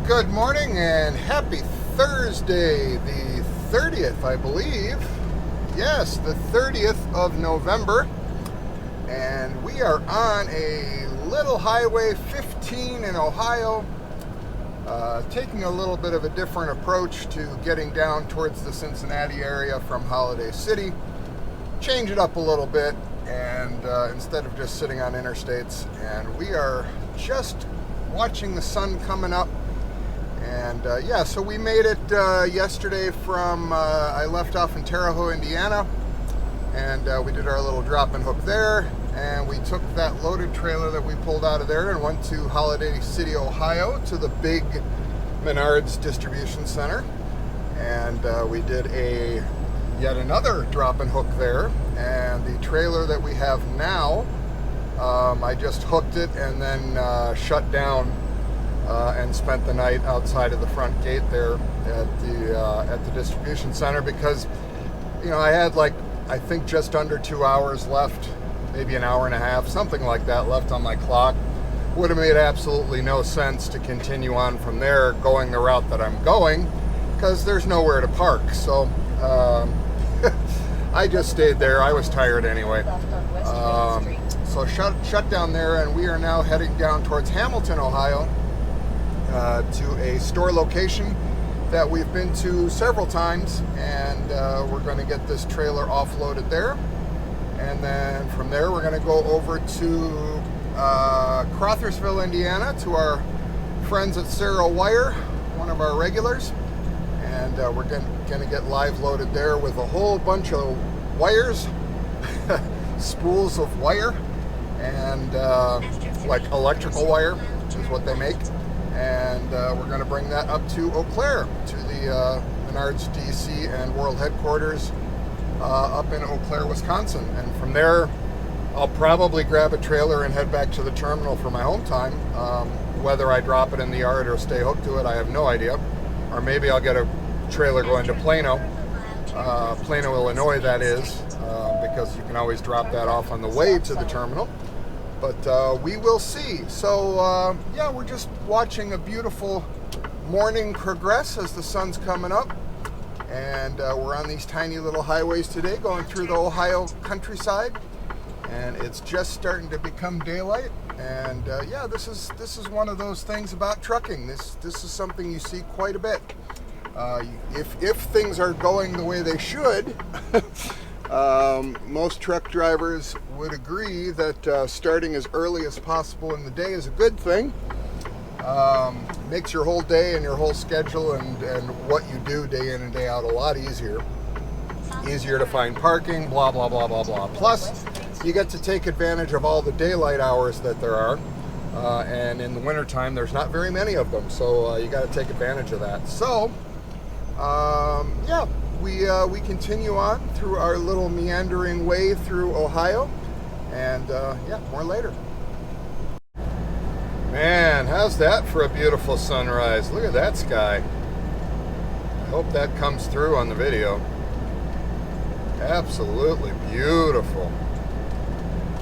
Good morning and happy Thursday, the 30th, I believe. Yes, the 30th of November. And we are on a little highway 15 in Ohio, taking a little bit of a different approach to getting down towards the Cincinnati area from Holiday City. Change it up a little bit, and instead of just sitting on interstates. And we are just watching the sun coming up. And so we made it yesterday from, I left off in Terre Haute, Indiana, and we did our little drop and hook there, and we took that loaded trailer that we pulled out of there and went to Holiday City, Ohio, to the big Menards distribution center, and we did yet another drop and hook there. And the trailer that we have now, I just hooked it and then shut down and spent the night outside of the front gate there at the distribution center, because I had I think just under 2 hours left, maybe an hour and a half, something like that, left on my clock. Would have made absolutely no sense to continue on from there going the route that I'm going, because there's nowhere to park. So I just stayed there. I was tired anyway. So shut down there, and we are now heading down towards Hamilton, Ohio, to a store location that we've been to several times, and we're going to get this trailer offloaded there, and then from there we're going to go over to Crothersville, Indiana, to our friends at Sarah Wire, one of our regulars, and we're going to get live loaded there with a whole bunch of wires, spools of wire, and like electrical wire is what they make. And we're going to bring that up to Eau Claire, to the Menards DC and World Headquarters up in Eau Claire, Wisconsin. And from there, I'll probably grab a trailer and head back to the terminal for my home time. Whether I drop it in the yard or stay hooked to it, I have no idea. Or maybe I'll get a trailer going to Plano, Illinois, that is, because you can always drop that off on the way to the terminal. But we will see. So, we're just watching a beautiful morning progress as the sun's coming up. And we're on these tiny little highways today, going through the Ohio countryside. And it's just starting to become daylight. And this is one of those things about trucking. This is something you see quite a bit. If things are going the way they should, most truck drivers would agree that starting as early as possible in the day is a good thing. Makes your whole day and your whole schedule and what you do day in and day out a lot easier. Easier to find parking, blah, blah, blah, blah, blah. Plus, you get to take advantage of all the daylight hours that there are. And in the wintertime, there's not very many of them. So you got to take advantage of that. So, we continue on through our little meandering way through Ohio, and more later. Man, how's that for a beautiful sunrise? Look at that sky. I hope that comes through on the video. Absolutely beautiful.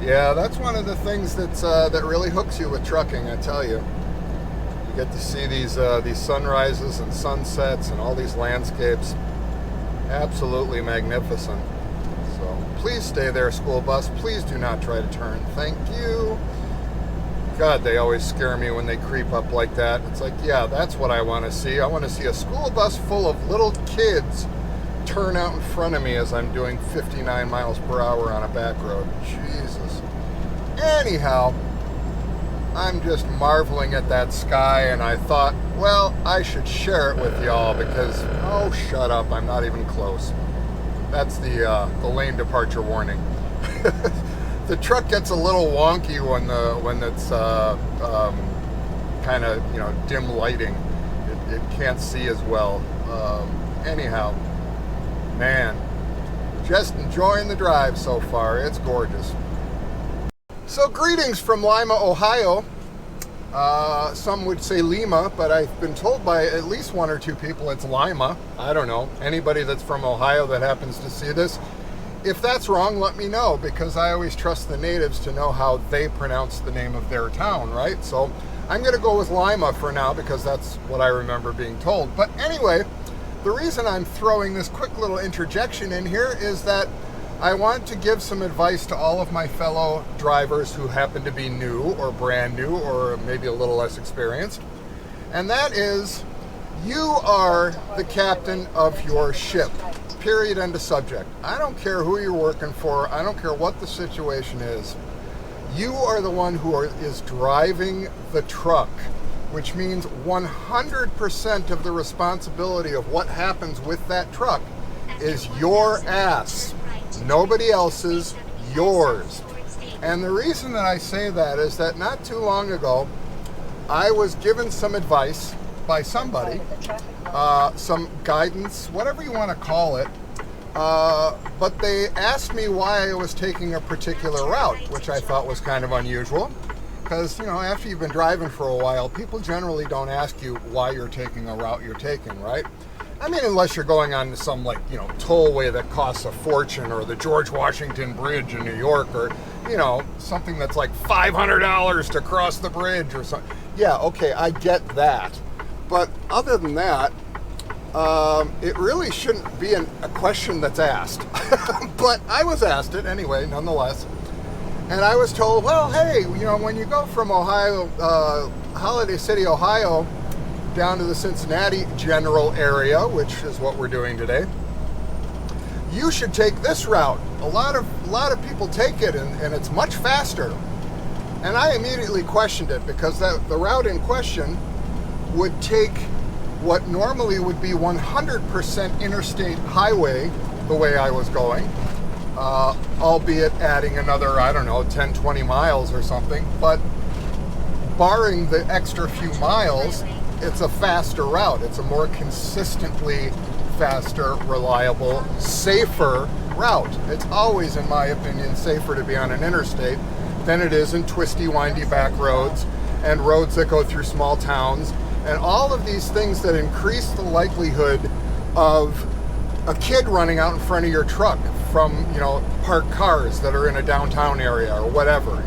Yeah, that's one of the things that really hooks you with trucking, I tell you. You get to see these sunrises and sunsets and all these landscapes. Absolutely magnificent. So please stay there, school bus. Please do not try to turn. Thank you. God, they always scare me when they creep up like that. It's like, yeah, that's what I want to see. I want to see a school bus full of little kids turn out in front of me as I'm doing 59 miles per hour on a back road. Jesus. Anyhow, I'm just marveling at that sky, and I thought, well, I should share it with y'all because, oh, shut up, I'm not even close. That's the lane departure warning. The truck gets a little wonky when it's kind of dim lighting. It can't see as well. Anyhow, man, just enjoying the drive so far. It's gorgeous. So greetings from Lima, Ohio. Some would say Lima, but I've been told by at least one or two people it's Lima. I don't know. Anybody that's from Ohio that happens to see this, If that's wrong, let me know, because I always trust the natives to know how they pronounce the name of their town, right? So I'm going to go with Lima for now because that's what I remember being told. But anyway, the reason I'm throwing this quick little interjection in here is that I want to give some advice to all of my fellow drivers who happen to be new or brand new or maybe a little less experienced. And that is, you are the captain of your ship. Period, end of subject. I don't care who you're working for. I don't care what the situation is. You are the one who is driving the truck, which means 100% of the responsibility of what happens with that truck is your ass. Nobody else's, yours. And the reason that I say that is that not too long ago, I was given some advice by somebody, some guidance, whatever you want to call it, but they asked me why I was taking a particular route, which I thought was kind of unusual, because, you know, after you've been driving for a while, people generally don't ask you why you're taking a route you're taking, right? I mean, unless you're going on to some, like, you know, tollway that costs a fortune, or the George Washington Bridge in New York, or, you know, something that's like $500 to cross the bridge or something. Yeah, okay, I get that. But other than that, it really shouldn't be a question that's asked. But I was asked it anyway, nonetheless. And I was told, well, hey, you know, when you go from Ohio, Holiday City, Ohio, down to the Cincinnati general area, which is what we're doing today, you should take this route. A lot of people take it, and it's much faster. And I immediately questioned it, because the route in question would take what normally would be 100% interstate highway, the way I was going, albeit adding another, I don't know, 10, 20 miles or something. But barring the extra few miles, it's a faster route. It's a more consistently faster, reliable, safer route. It's always, in my opinion, safer to be on an interstate than it is in twisty, windy back roads and roads that go through small towns, and all of these things that increase the likelihood of a kid running out in front of your truck from, you know, parked cars that are in a downtown area or whatever.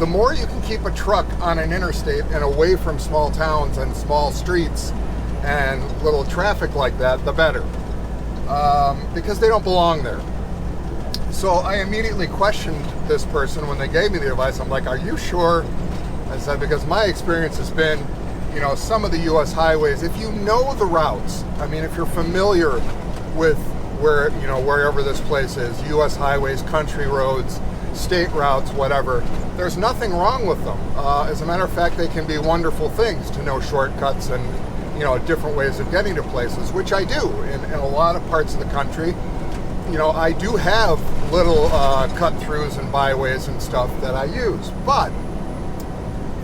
The more you can keep a truck on an interstate and away from small towns and small streets and little traffic like that, the better, because they don't belong there. So I immediately questioned this person when they gave me the advice. I'm like, are you sure? I said, because my experience has been, you know, some of the U.S. highways, if you know the routes, I mean, if you're familiar with where, you know, wherever this place is, U.S. highways, country roads, state routes, whatever, there's nothing wrong with them. As a matter of fact, they can be wonderful things to know shortcuts and, you know, different ways of getting to places, which I do in a lot of parts of the country. You know, I do have little cut-throughs and byways and stuff that I use, but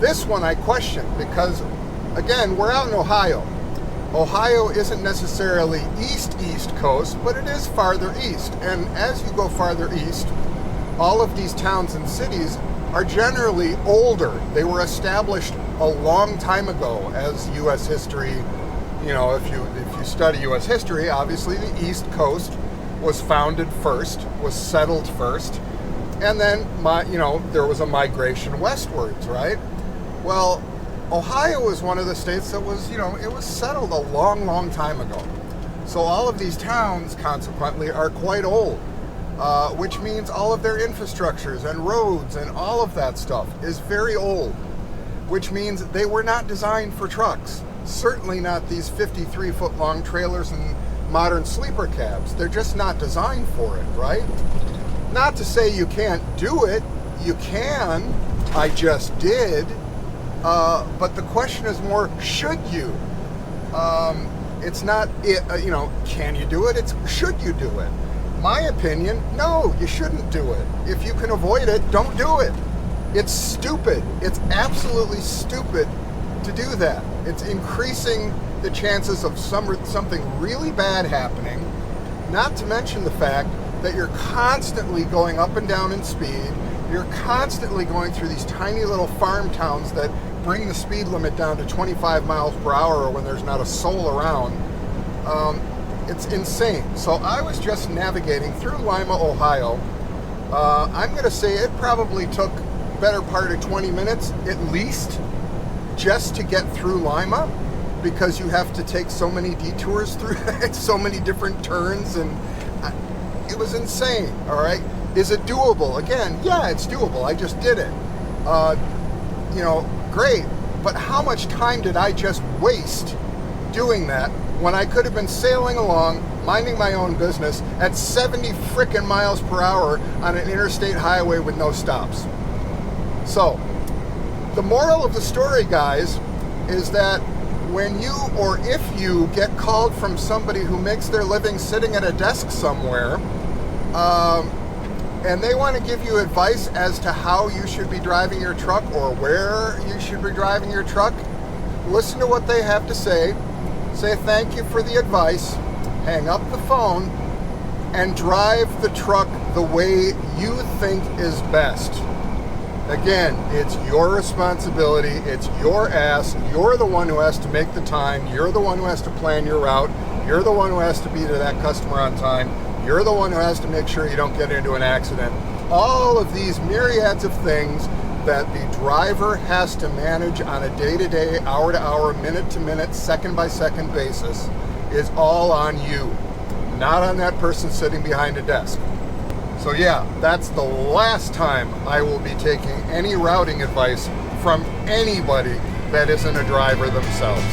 this one I question, because, again, we're out in Ohio. Ohio isn't necessarily east coast, but it is farther east. And as you go farther east, all of these towns and cities are generally older. They were established a long time ago, as U.S. history, you know, if you study U.S. history, obviously the East Coast was founded first, was settled first, and then, there was a migration westwards, right? Well, Ohio is one of the states that was, you know, it was settled a long, long time ago. So all of these towns, consequently, are quite old, which means all of their infrastructures and roads and all of that stuff is very old, which means they were not designed for trucks. Certainly not these 53-foot long trailers and modern sleeper cabs. They're just not designed for it, right? Not to say you can't do it. You can. I just did. But the question is more, should you? It's not, can you do it? It's, should you do it? My opinion, no, you shouldn't do it. If you can avoid it, don't do it. It's stupid. It's absolutely stupid to do that. It's increasing the chances of something really bad happening, not to mention the fact that you're constantly going up and down in speed. You're constantly going through these tiny little farm towns that bring the speed limit down to 25 miles per hour when there's not a soul around. It's insane. So I was just navigating through Lima, Ohio. I'm going to say it probably took better part of 20 minutes at least just to get through Lima, because you have to take so many detours through it, so many different turns, and it was insane. All right, is it doable? Again, yeah, it's doable. I just did it. You know, great. But how much time did I just waste doing that when I could have been sailing along, minding my own business at 70 frickin' miles per hour on an interstate highway with no stops? So, the moral of the story, guys, is that when you, or if you, get called from somebody who makes their living sitting at a desk somewhere, and they want to give you advice as to how you should be driving your truck or where you should be driving your truck, listen to what they have to say thank you for the advice, hang up the phone, and drive the truck the way you think is best. Again, it's your responsibility, it's your ass, you're the one who has to make the time, you're the one who has to plan your route, you're the one who has to be to that customer on time, you're the one who has to make sure you don't get into an accident. All of these myriads of things that the driver has to manage on a day-to-day, hour-to-hour, minute-to-minute, second-by-second basis is all on you, not on that person sitting behind a desk. So yeah, that's the last time I will be taking any routing advice from anybody that isn't a driver themselves.